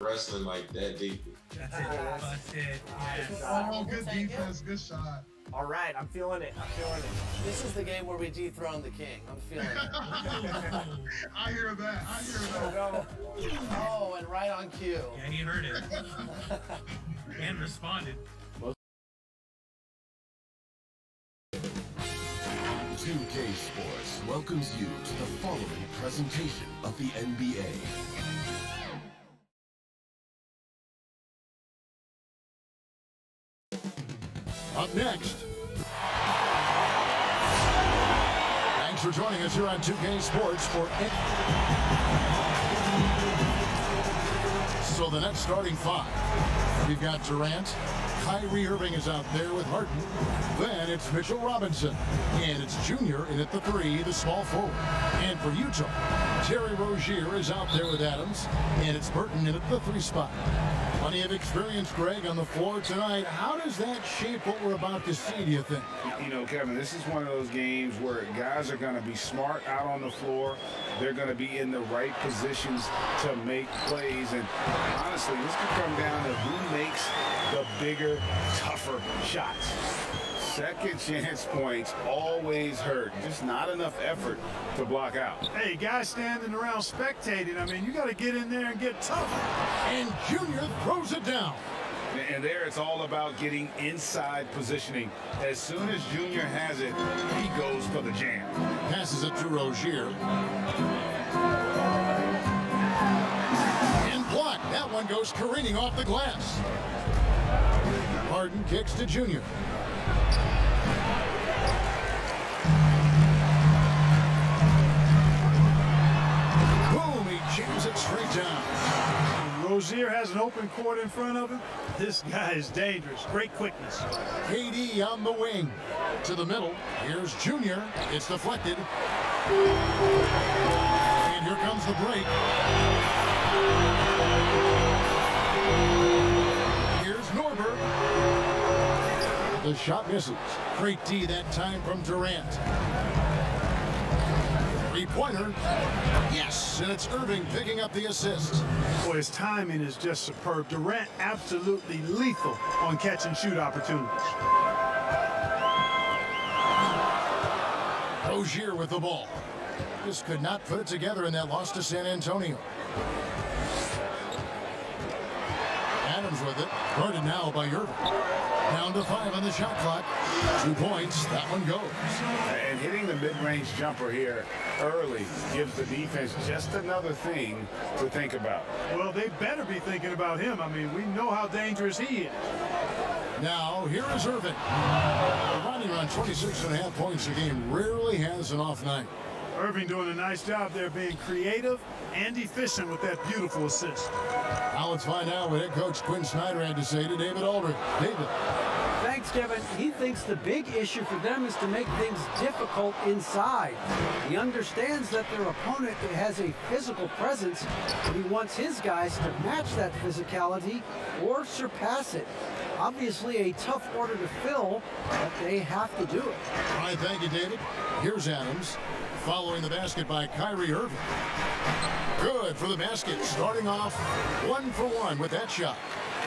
wrestling like that deeply. That's it. That's it. Yes. Oh, good defense, good shot. All right, I'm feeling it. I'm feeling it. This is the game where we dethrone the king. I'm feeling it. I hear that. I hear that. Go. Oh, and right on cue. Yeah, he heard it and responded. 2K Sports welcomes you to the following presentation of the NBA. Up next. Thanks for joining us here on 2K Sports for So the next starting five. We've got Durant. Kyrie Irving is out there with Harden. Then it's Mitchell Robinson. And it's Junior in at the three, the small forward. And for Utah, Terry Rozier is out there with Adams. And it's Burton in at the three spot. Plenty of experience, Greg, on the floor tonight. How does that shape what we're about to see, do you think? You know, Kevin, this is one of those games where guys are going to be smart out on the floor. They're going to be in the right positions to make plays. And honestly, this could come down to who makes the bigger, tougher shots. Second chance points always hurt. Just not enough effort to block out. Hey, guys standing around spectating, I mean, you got to get in there and get tough. And Junior throws it down. And there it's all about getting inside positioning. As soon as Junior has it, he goes for the jam. Passes it to Rozier. And blocked. That one goes careening off the glass. Harden kicks to Junior. Boom, he jams it straight down. Rozier has an open court in front of him. This guy is dangerous. Great quickness. KD on the wing. To the middle. Here's Junior. It's deflected. And here comes the break. Here's Norber. The shot misses. Great D that time from Durant. Three-pointer. Yes, and it's Irving picking up the assist. Boy, his timing is just superb. Durant absolutely lethal on catch and shoot opportunities. Rozier with the ball. Just could not put it together in that loss to San Antonio. Adams with it. Guarded now by Irving. Down to 5 on the shot clock. 2 points. That one goes. And hitting the mid-range jumper here early gives the defense just another thing to think about. Well, they better be thinking about him. I mean, we know how dangerous he is. Now, here is Irving. Running around 26.5 points a game. Rarely has an off night. Irving doing a nice job there being creative and efficient with that beautiful assist. Now let's find out what head coach Quinn Snyder had to say to David Aldridge. David. Thanks, Kevin. He thinks the big issue for them is to make things difficult inside. He understands that their opponent has a physical presence, and he wants his guys to match that physicality or surpass it. Obviously a tough order to fill, but they have to do it. All right, thank you, David. Here's Adams. Following the basket by Kyrie Irving. Good for the basket. Starting off 1 for 1 with that shot.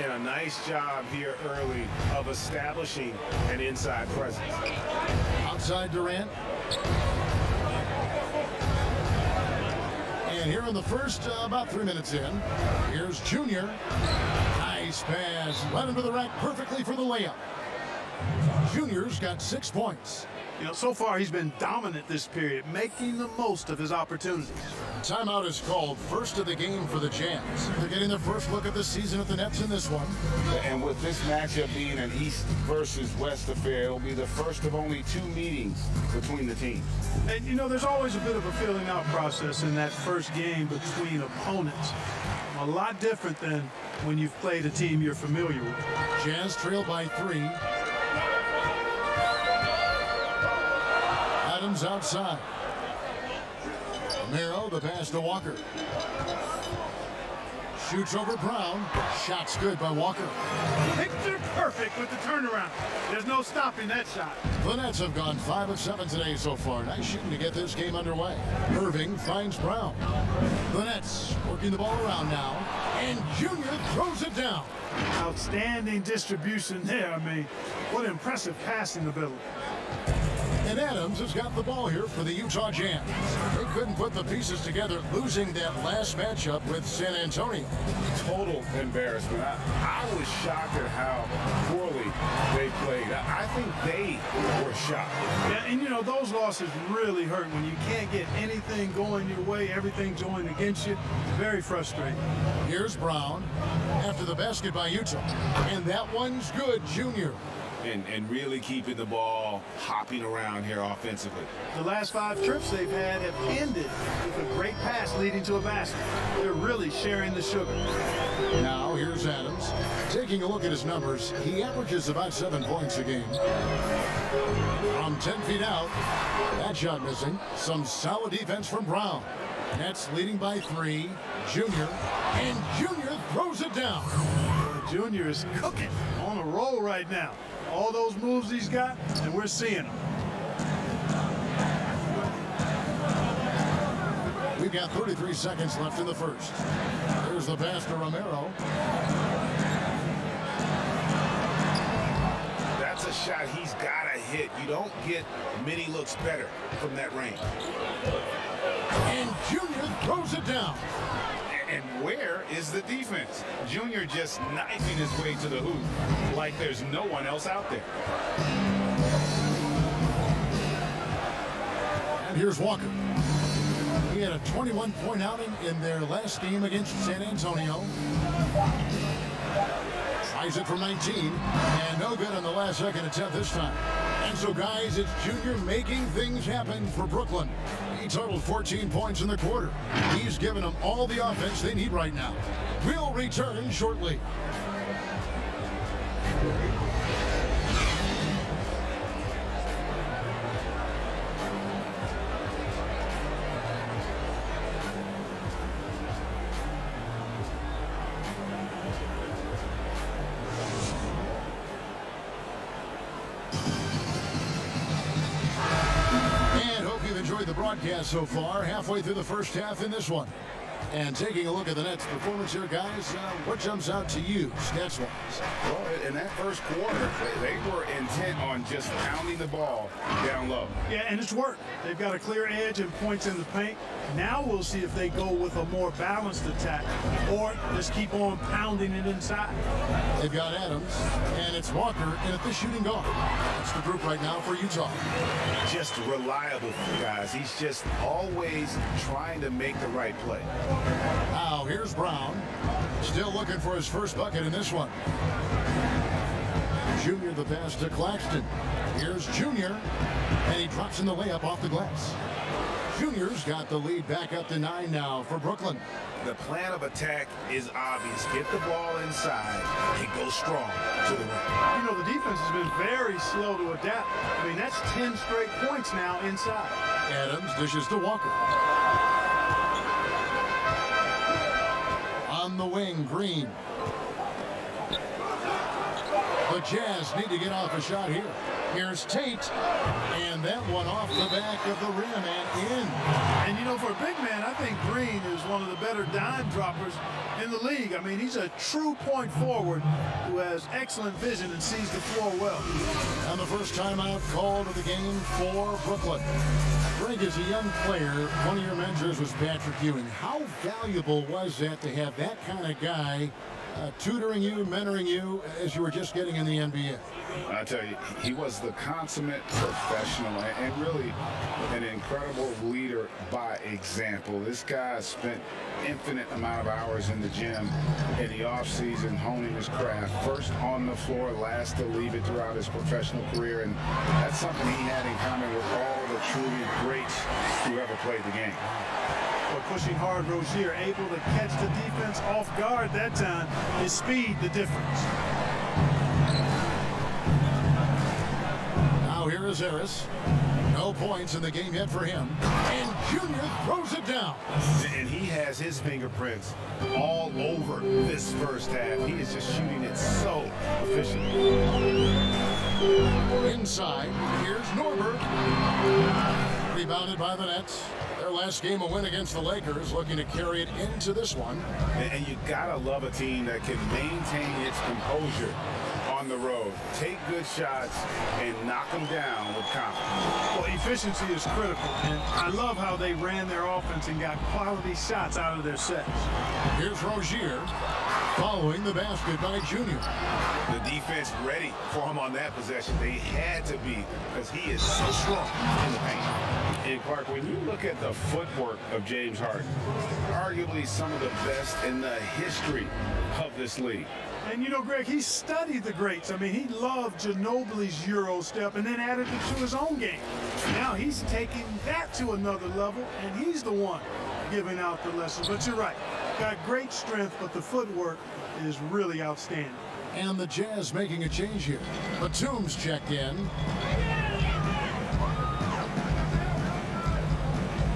And a nice job here early of establishing an inside presence. Outside Durant. And here in the first, about 3 minutes in, here's Junior. Nice pass. Led him to the rack perfectly for the layup. Junior's got 6 points. You know, so far he's been dominant this period, making the most of his opportunities. Timeout is called. First of the game for the Jazz. They're getting their first look at the season at the Nets in this one. And with this matchup being an East versus West affair, it'll be the first of only 2 meetings between the teams. And, you know, there's always a bit of a filling out process in that first game between opponents. A lot different than when you've played a team you're familiar with. Jazz trail by 3. Adams outside. Romero, the pass to Walker. Shoots over Brown. Shot's good by Walker. Picture perfect with the turnaround. There's no stopping that shot. The Nets have gone 5 of 7 today so far. Nice shooting to get this game underway. Irving finds Brown. The Nets working the ball around now. And Junior throws it down. Outstanding distribution there. I mean, what impressive passing ability. And Adams has got the ball here for the Utah Jazz. They couldn't put the pieces together, losing that last matchup with San Antonio. Total embarrassment. I was shocked at how poorly they played. I think they were shocked. Yeah, and you know, those losses really hurt when you can't get anything going your way, everything's going against you. Very frustrating. Here's Brown after the basket by Utah. And that one's good, Junior. And really keeping the ball hopping around here offensively. The last 5 trips they've had have ended with a great pass leading to a basket. They're really sharing the sugar. Now here's Adams. Taking a look at his numbers, he averages about 7 points a game. From 10 feet out, that shot missing. Some solid defense from Brown. Nets leading by 3. Junior. And Junior throws it down. Junior is cooking on a roll right now. All those moves he's got, and we're seeing them. We've got 33 seconds left in the first. There's the pass to Romero. That's a shot he's got to hit. You don't get many looks better from that range. And Junior throws it down. And where is the defense? Junior just knifing his way to the hoop like there's no one else out there. And here's Walker. He had a 21-point outing in their last game against San Antonio. Tries it from 19, and no good on the last second attempt this time. And so, guys, it's Junior making things happen for Brooklyn. He totaled 14 points in the quarter. He's given them all the offense they need right now. We'll return shortly. The broadcast so far, halfway through the first half in this one. And taking a look at the Nets' performance here, guys, what jumps out to you, stats-wise? Well, in that first quarter, they were intent on just pounding the ball down low. Yeah, and it's worked. They've got a clear edge and points in the paint. Now we'll see if they go with a more balanced attack or just keep on pounding it inside. They've got Adams, and it's Walker in at the shooting guard. That's the group right now for Utah. Just reliable, guys. He's just always trying to make the right play. Now here's Brown, still looking for his first bucket in this one. Junior the pass to Claxton. Here's Junior, and he drops in the layup off the glass. Junior's got the lead back up to 9 now for Brooklyn. The plan of attack is obvious. Get the ball inside and go strong to the rim. You know, the defense has been very slow to adapt. I mean, that's 10 straight points now inside. Adams dishes to Walker. On the wing, Green. The Jazz need to get off a shot here. Here's Tate, and that one off the back of the rim and in. And you know, for a big man, I think Green is one of the better dime droppers in the league. I mean, he's a true point forward who has excellent vision and sees the floor well. And the first timeout called of the game for Brooklyn. Greg, as a young player, one of your mentors was Patrick Ewing. How valuable was that to have that kind of guy tutoring you, mentoring you as you were just getting in the NBA? I tell you, he was the consummate professional and really an incredible leader by example. This guy spent infinite amount of hours in the gym in the offseason honing his craft. First on the floor, last to leave it throughout his professional career. And that's something he had in common with all the truly greats who ever played the game. But pushing hard, Rozier able to catch the defense off guard that time. His speed, the difference. Now here is Harris. No No points in the game yet for him. And Junior throws it down. And he has his fingerprints all over this first half. He is just shooting it so efficiently. Inside, here's Norbert. Rebounded by the Nets. Their last game a win against the Lakers, looking to carry it into this one. And you gotta love a team that can maintain its composure on the road. Take good shots and knock them down with confidence. Well, efficiency is critical, and I love how they ran their offense and got quality shots out of their sets. Here's Rozier following the basket by Junior. The defense ready for him on that possession. They had to be, because he is so strong in the paint. And Clark, when you look at the footwork of James Harden, arguably some of the best in the history of this league. And you know, Greg, he studied the greats. I mean, he loved Ginobili's Euro step and then added it to his own game. Now he's taking that to another level, and he's the one giving out the lessons. But you're right, got great strength, but the footwork is really outstanding. And the Jazz making a change here. Batum's checked in.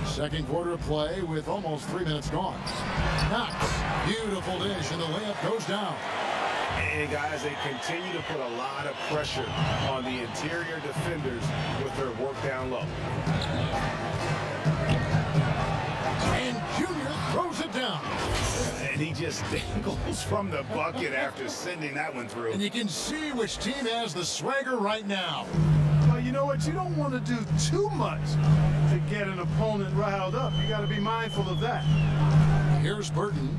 Second quarter of play with almost 3 minutes gone. Knox, beautiful dish, and the layup goes down. And guys, they continue to put a lot of pressure on the interior defenders with their work down low. And Junior throws it down. And he just dangles from the bucket after sending that one through. And you can see which team has the swagger right now. Well, you know what? You don't want to do too much to get an opponent riled up. You got to be mindful of that. Here's Burton.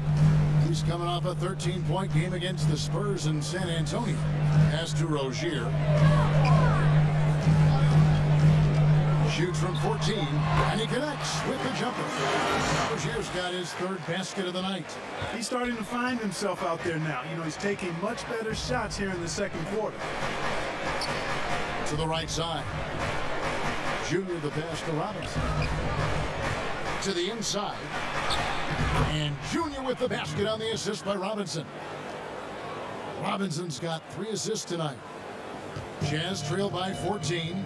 He's coming off a 13-point game against the Spurs in San Antonio. Pass to Rozier. Shoots from 14, and he connects with the jumper. Rozier's got his third basket of the night. He's starting to find himself out there now. You know, he's taking much better shots here in the second quarter. To the right side. Junior the pass to Robinson. To the inside. And Junior with the basket on the assist by Robinson. Robinson's got 3 assists tonight. Jazz trail by 14.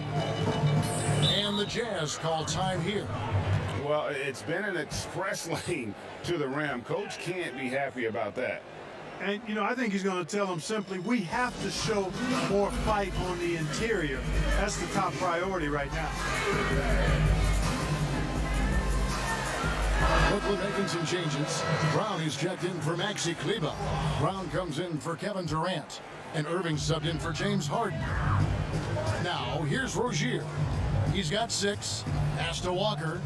And the Jazz call time here. Well, it's been an express lane to the rim. Coach can't be happy about that. And, you know, I think he's going to tell them simply, we have to show more fight on the interior. That's the top priority right now. Brooklyn making some changes. Brown is checked in for Maxi Kleber. Brown comes in for Kevin Durant. And Irving subbed in for James Harden. Now, here's Rozier. He's got 6. Pass to Walker.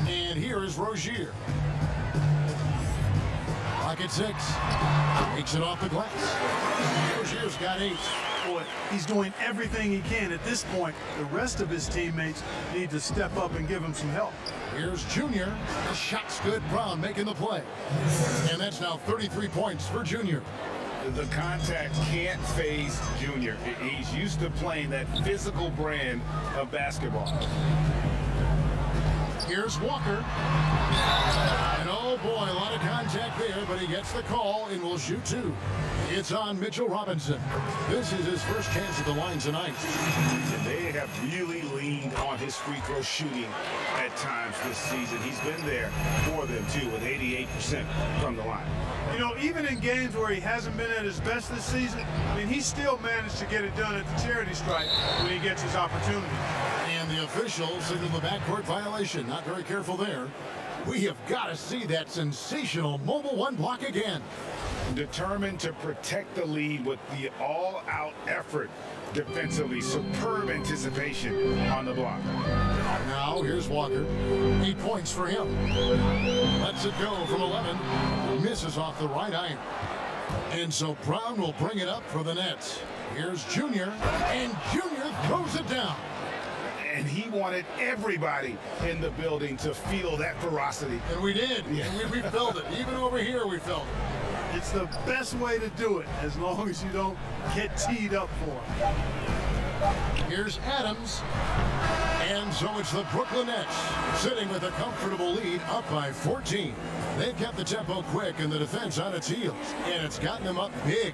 And here is Rozier. Pocket 6. Takes it off the glass. Rozier's got 8. Boy, he's doing everything he can at this point. The rest of his teammates need to step up and give him some help. Here's Junior. The shot's good. Brown making the play. And that's now 33 points for Junior. The contact can't phase Junior. He's used to playing that physical brand of basketball. Here's Walker. And oh boy, a lot of contact there, but he gets the call and will shoot 2. It's on Mitchell Robinson. This is his first chance at the line tonight. And they have really leaned on his free throw shooting at times this season. He's been there for them too, with 88% from the line. You know, even in games where he hasn't been at his best this season, I mean, he still managed to get it done at the charity stripe when he gets his opportunity. And the officials signal the backcourt violation. Not very careful there. We have got to see that sensational mobile 1 block again. Determined to protect the lead with the all-out effort defensively. Superb anticipation on the block. Now here's Walker. 8 points for him. Lets it go from 11. Misses off the right iron. And so Brown will bring it up for the Nets. Here's Junior. And Junior throws it down. And he wanted everybody in the building to feel that ferocity. And we did. Yeah. We felt it. Even over here, we felt it. It's the best way to do it, as long as you don't get teed up for it. Here's Adams. And so it's the Brooklyn Nets sitting with a comfortable lead up by 14. They've kept the tempo quick and the defense on its heels, and it's gotten them up big.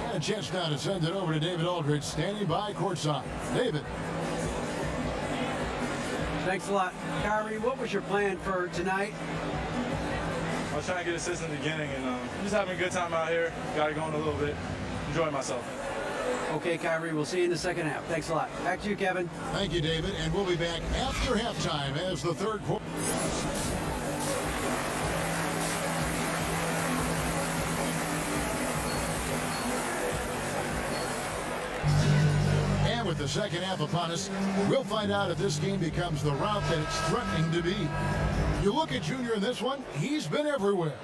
And a chance now to send it over to David Aldridge, standing by courtside. David. Thanks a lot. Kyrie, what was your plan for tonight? I was trying to get assists in the beginning, and just having a good time out here. Got it going a little bit. Enjoying myself. Okay, Kyrie, we'll see you in the second half. Thanks a lot. Back to you, Kevin. Thank you, David. And we'll be back after halftime as the third quarter. And with the second half upon us, we'll find out if this game becomes the route that it's threatening to be. You look at Junior in this one, he's been everywhere.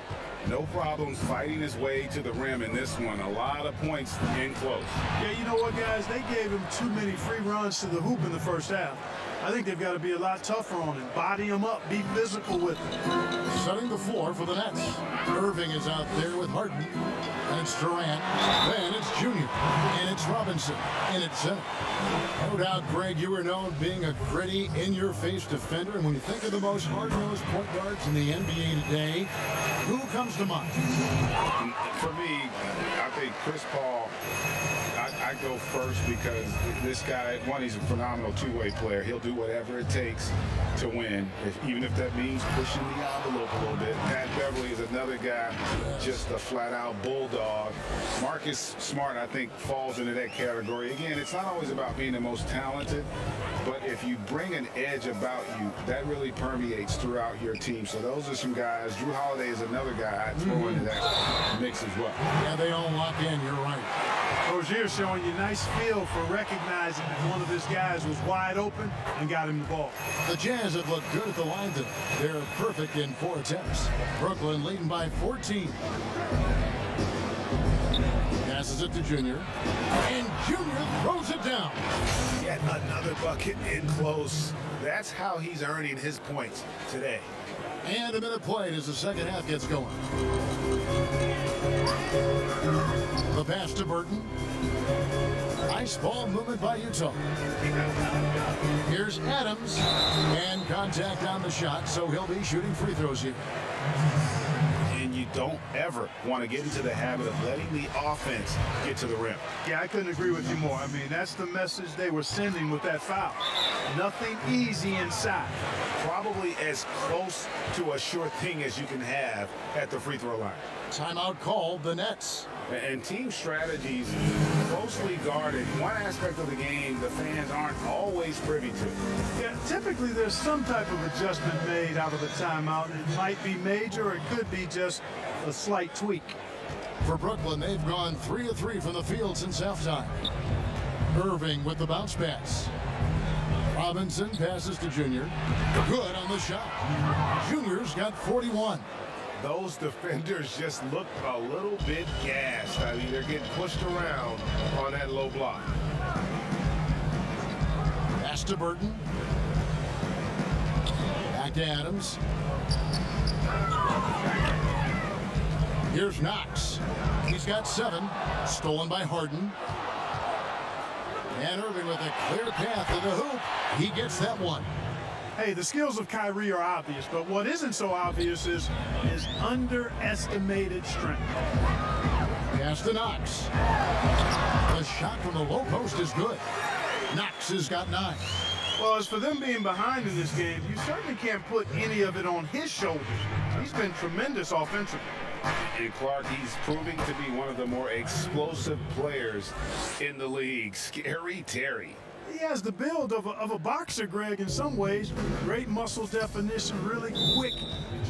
No problems fighting his way to the rim in this one. A lot of points in close. Yeah, you know what, guys? They gave him too many free runs to the hoop in the first half. I think they've got to be a lot tougher on him. Body him up. Be physical with him. Setting the floor for the Nets. Irving is out there with Harden. And it's Durant. Then it's Junior. And it's Robinson. And it's Zach. No doubt, Greg, you were known being a gritty, in-your-face defender. And when you think of the most hard-nosed point guards in the NBA today, who comes to mind? For me, I think Chris Paul. I go first because this guy, one, he's a phenomenal two-way player. He'll do whatever it takes to win, even if that means pushing the envelope a little bit. Pat Beverly is another guy, just a flat-out bulldog. Marcus Smart, I think, falls into that category. Again, it's not always about being the most talented, but if you bring an edge about you, that really permeates throughout your team. So those are some guys. Drew Holiday is another guy I'd throw into that mix as well. Yeah, they all lock in. You're right. Rozier showing you nice feel for recognizing that one of his guys was wide open and got him the ball. The Jazz have looked good at the line today. They're perfect in 4 attempts. Brooklyn leading by 14. Passes it to Junior. And Junior throws it down. Yet another bucket in close. That's how he's earning his points today. And a minute played as the second half gets going. The pass to Burton. Nice ball movement by Utah. Here's Adams. And contact on the shot, so he'll be shooting free throws here. And you don't ever want to get into the habit of letting the offense get to the rim. Yeah, I couldn't agree with you more. I mean, that's the message they were sending with that foul. Nothing easy inside. Probably as close to a sure thing as you can have at the free throw line. Timeout called, the Nets. And team strategies closely guarded. One aspect of the game the fans aren't always privy to. Yeah, typically there's some type of adjustment made out of a timeout. It might be major, or it could be just a slight tweak. For Brooklyn, they've gone 3 of 3 from the field since halftime. Irving with the bounce pass. Robinson passes to Junior. Good on the shot. Junior's got 41. Those defenders just look a little bit gassed. I mean, they're getting pushed around on that low block. Pass to Burton. Back to Adams. Here's Knox. He's got 7. Stolen by Harden. And Irving with a clear path to the hoop. He gets that one. Hey, the skills of Kyrie are obvious, but what isn't so obvious is his underestimated strength. Pass to Knox. The shot from the low post is good. Knox has got 9. Well, as for them being behind in this game, you certainly can't put any of it on his shoulders. He's been tremendous offensively. And Clark, he's proving to be one of the more explosive players in the league. Scary Terry. He has the build of a boxer, Greg, in some ways. Great muscle definition, really quick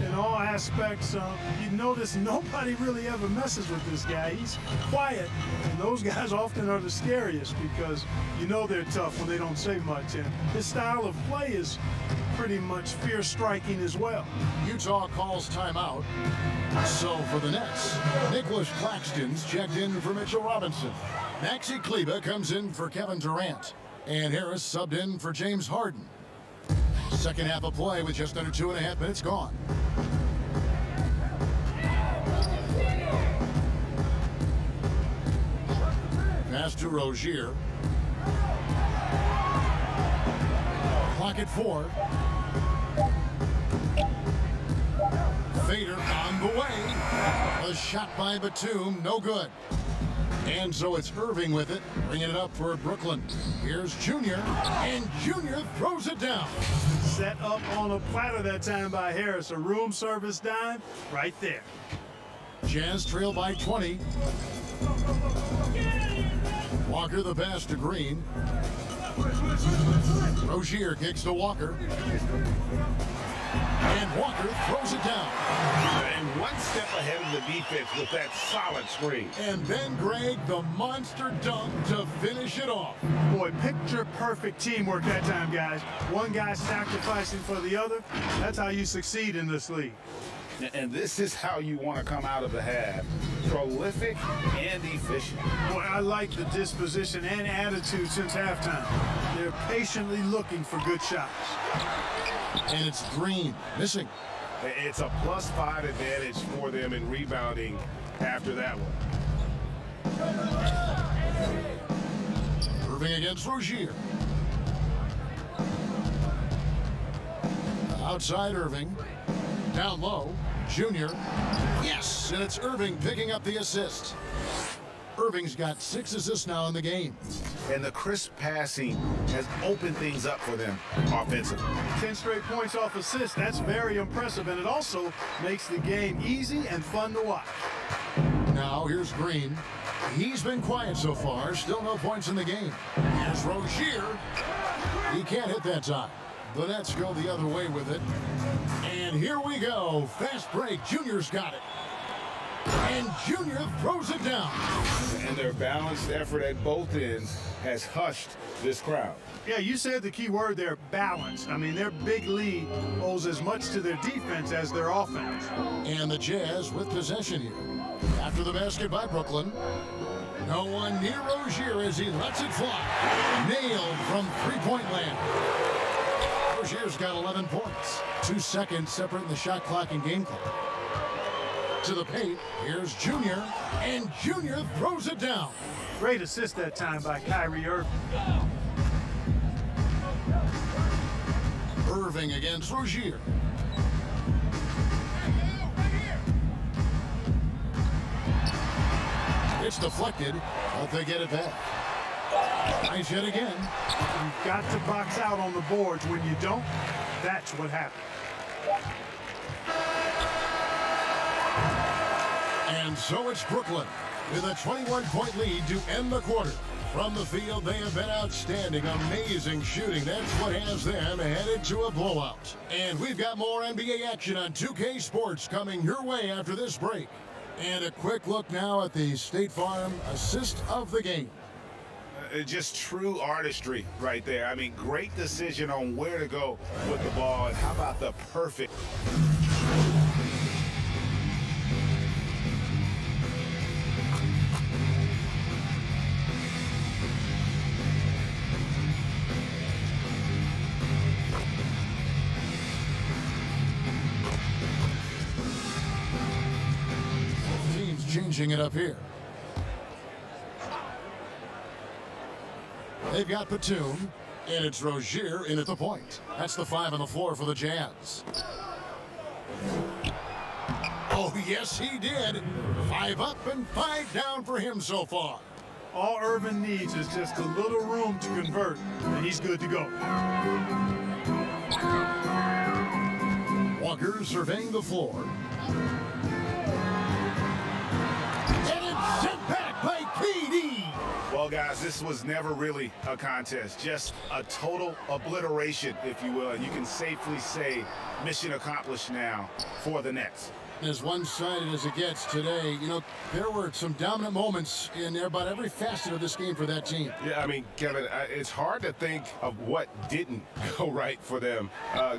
in all aspects. You notice nobody really ever messes with this guy. He's quiet, and those guys often are the scariest because you know they're tough when they don't say much. And his style of play is pretty much fear-striking as well. Utah calls timeout. So for the Nets, Nicholas Claxton's checked in for Mitchell Robinson. Maxi Kleber comes in for Kevin Durant. And Harris subbed in for James Harden. Second half of play with just under 2.5 minutes gone. Pass to Rozier. clock at 4. Fader on the way. A shot by Batum, no good. And so it's Irving with it, bringing it up for Brooklyn. Here's Junior, and Junior throws it down. Set up on a platter that time by Harris. A room service dime right there. Jazz trail by 20. Walker the pass to Green. Rozier kicks to Walker. And Walker throws it down. And one step ahead of the defense with that solid screen. And then Greg, the monster dunk to finish it off. Boy, picture perfect teamwork that time, guys. One guy sacrificing for the other. That's how you succeed in this league. And this is how you want to come out of the half. Prolific and efficient. Boy, I like the disposition and attitude since halftime. They're patiently looking for good shots. And it's Green missing. It's a +5 advantage for them in rebounding after that one. Irving against Rozier. Outside Irving. Down low. Junior. Yes, and it's Irving picking up the assist. Irving's got 6 assists now in the game. And the crisp passing has opened things up for them offensively. 10 straight points off assists. That's very impressive, and it also makes the game easy and fun to watch. Now here's Green. He's been quiet so far. Still no points in the game. Here's Rozier. He can't hit that time. The Nets go the other way with it. And here we go. Fast break. Junior's got it. And Junior throws it down. And their balanced effort at both ends has hushed this crowd. Yeah, you said the key word there, balance. I mean, their big lead owes as much to their defense as their offense. And the Jazz with possession here. After the basket by Brooklyn. No one near Rozier as he lets it fly. Nailed from three-point land. Rozier's got 11 points. 2 seconds separating the shot clock and game clock. To the paint, here's Junior, and Junior throws it down. Great assist that time by Kyrie Irving. Irving against Rozier. It's deflected, but they get it back. Nice hit again. You've got to box out on the boards. When you don't, that's what happens. And so it's Brooklyn with a 21-point lead to end the quarter. From the field, they have been outstanding, amazing shooting. That's what has them headed to a blowout. And we've got more NBA action on 2K Sports coming your way after this break. And a quick look now at the State Farm assist of the game. Just true artistry right there. I mean, great decision on where to go with the ball. And how about the perfect... Changing it up here. They've got Batum, and it's Rozier in at the point. That's the 5 on the floor for the Jazz. Oh, yes, he did. 5 up and 5 down for him so far. All Irvin needs is just a little room to convert, and he's good to go. Walker surveying the floor. Sent back by KD. Well, guys, this was never really a contest, just a total obliteration, if you will. And you can safely say mission accomplished now for the Nets. As one-sided as it gets today, you know, there were some dominant moments in about every facet of this game for that team. Yeah, I mean, Kevin, it's hard to think of what didn't go right for them.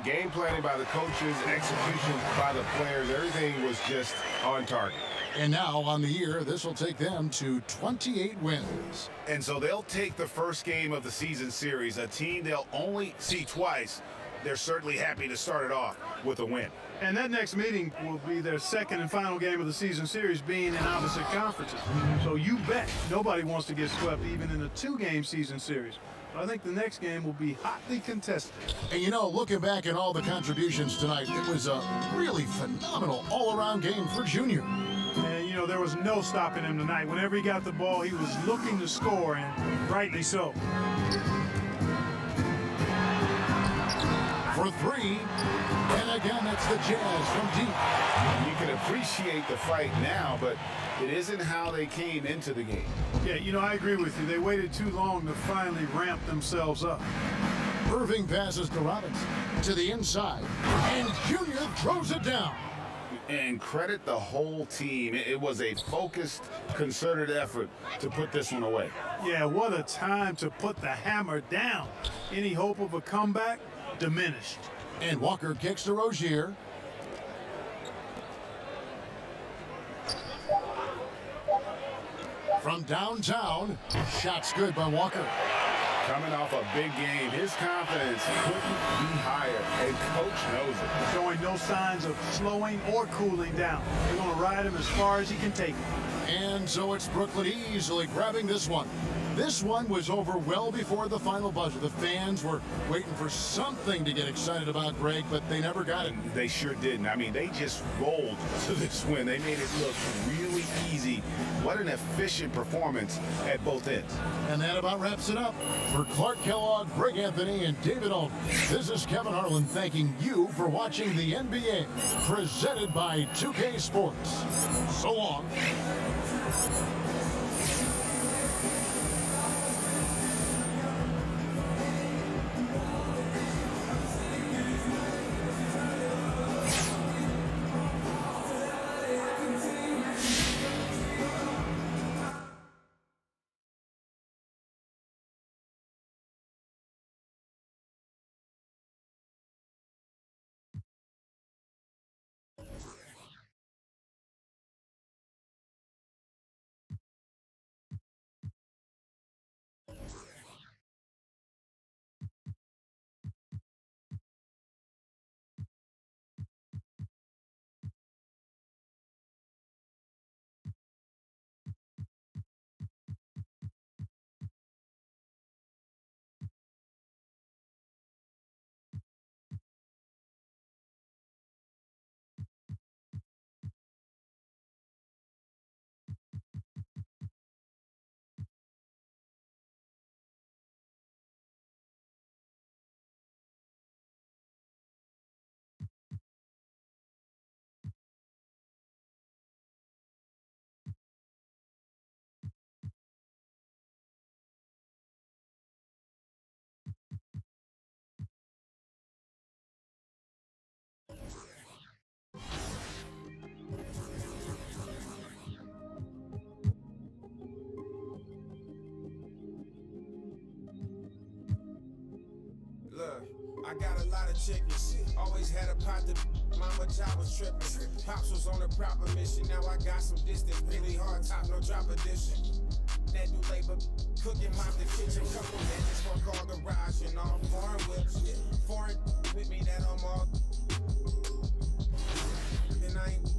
Game planning by the coaches, execution by the players, everything was just on target. And now on the year, this will take them to 28 wins. And so they'll take the first game of the season series, a team they'll only see twice. They're certainly happy to start it off with a win. And that next meeting will be their second and final game of the season series, being in opposite conferences. So you bet nobody wants to get swept even in a 2-game season series. I think the next game will be hotly contested. And you know, looking back at all the contributions tonight, it was a really phenomenal all-around game for Junior. And, you know, there was no stopping him tonight. Whenever he got the ball, he was looking to score, and rightly so. For three, and again, it's the Jazz from deep. You can appreciate the fight now, but it isn't how they came into the game. Yeah, you know, I agree with you. They waited too long to finally ramp themselves up. Irving passes to Robinson to the inside, and Junior throws it down. And credit the whole team. It was a focused, concerted effort to put this one away. Yeah, what a time to put the hammer down. Any hope of a comeback? Diminished. And Walker kicks to Rozier. From downtown, shots good by Walker. Coming off a big game, his confidence couldn't be higher, and coach knows it. Showing no signs of slowing or cooling down. They're going to ride him as far as he can take him. And so it's Brooklyn easily grabbing this one. This one was over well before the final buzzer. The fans were waiting for something to get excited about, Greg, but they never got it. They sure didn't. I mean, they just rolled to this win. They made it look really easy. What an efficient performance at both ends. And that about wraps it up. For Clark Kellogg, Greg Anthony, and David Aldridge, this is Kevin Harlan thanking you for watching the NBA, presented by 2K Sports. So long. Look, I got a lot of chickens. Always had a pot to mama job was tripping. Pops was on a proper mission. Now I got some distance. Really hard top, no drop edition. That new labor, cooking, mop the kitchen. Couple legends for car garage and all foreign whips. Foreign with me that I'm all. And I ain't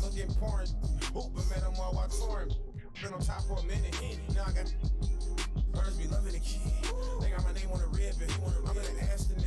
looking porn. But met them all while touring. Been on top for a minute. Now I got birds be loving the kid. They got my name on the rib. I'm in the Aston